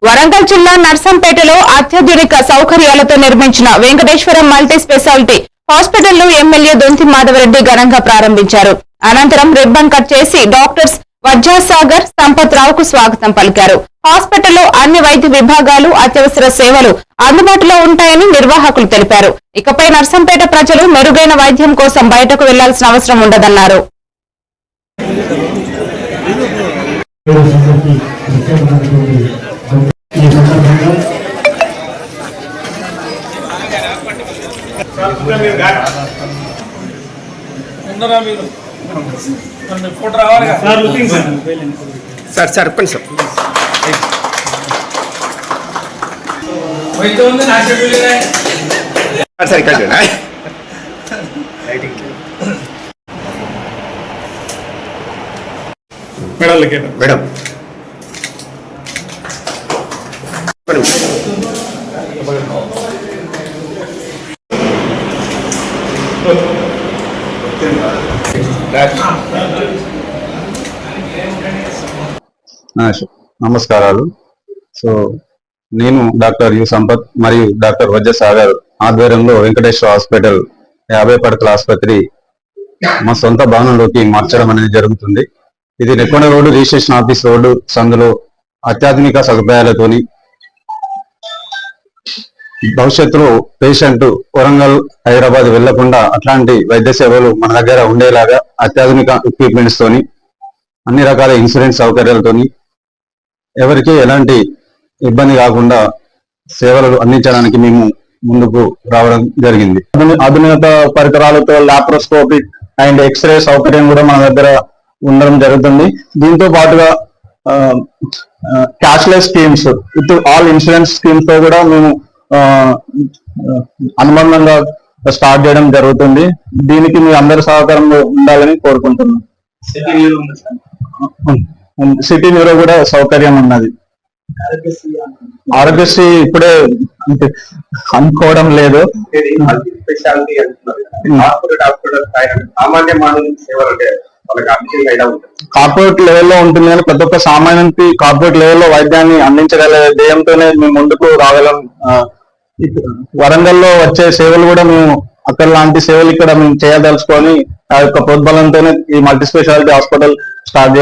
వరంగల్ జిల్లా నర్సంపేటలో అత్యాధునిక సౌకర్యాలతో నిర్మించిన వెంకటేశ్వరం మల్టీ స్పెషాలిటీ హాస్పిటల్ ను ఎమ్మెల్యే దొంతి మాధవరెడ్డి ఘనంగా ప్రారంభించారు. అనంతరం రిబ్బన్ కట్ చేసి డాక్టర్స్ వజ్రాసాగర్ సంపత్ రావుకు స్వాగతం పలికారు. హాస్పిటల్లో అన్ని వైద్య విభాగాలు, అత్యవసర సేవలు అందుబాటులో ఉంటాయని నిర్వాహకులు తెలిపారు. ఇకపై నర్సంపేట ప్రజలు మెరుగైన వైద్యం కోసం బయటకు వెళ్లాల్సిన అవసరం ఉండదన్నారు. సార్ చెప్పండి సార్. సార్ ఇక్కడ మేడం నమస్కారాలు. సో నేను డాక్టర్ యు సంపత్ మరియు డాక్టర్ వజ్రసాగర్ ఆధ్వర్యంలో వెంకటేశ్వర హాస్పిటల్ 50 పడకల ఆసుపత్రి మా సొంత భవనంలోకి మార్చడం అనేది జరుగుతుంది. ఇది Nekkonda road registration office road సందులో అత్యాధునిక సదుపాయాలతోని భవిష్యత్తులో పేషెంట్ వరంగల్, హైదరాబాద్ వెళ్లకుండా అట్లాంటి వైద్య సేవలు మన దగ్గర ఉండేలాగా అత్యాధునిక ఎక్విప్మెంట్స్ తోని, అన్ని రకాల ఇన్సూరెన్స్ సౌకర్యాలతోని ఎవరికి ఎలాంటి ఇబ్బంది కాకుండా సేవలు అందించడానికి మేము ముందుకు రావడం జరిగింది. ఆధునిక పరికరాలతో లాప్రోస్కోపిక్ అండ్ ఎక్స్రే సౌకర్యం కూడా మన దగ్గర ఉండడం జరుగుతుంది. దీంతో పాటుగా cashless schemes with all insurance schemes తో కూడా మేము అనుబంధంగా స్టార్ట్ చేయడం జరుగుతుంది. దీనికి మీ అందరి సహకారం ఉండాలని కోరుకుంటున్నాం. సిటీ న్యూరో కూడా సౌకర్యం ఉన్నది. ఆరోగ్యశ్రీ ఇప్పుడే అనుకోవడం లేదు. కార్పొరేట్ లెవెల్లో ఉంటుంది కానీ ప్రతి ఒక్క సామాన్యానికి కార్పొరేట్ లెవెల్లో వైద్యాన్ని అందించగల ధ్యేయంతోనే మేము ముందుకు రాగలం. వరంగల్లో వచ్చే సేవలు కూడా మేము అక్కడ లాంటి సేవలు ఇక్కడ మేము చేయదలుచుకొని ఆ యొక్క ప్రోద్బలంతోనే ఈ మల్టీ స్పెషాలిటీ హాస్పిటల్ స్టార్ట్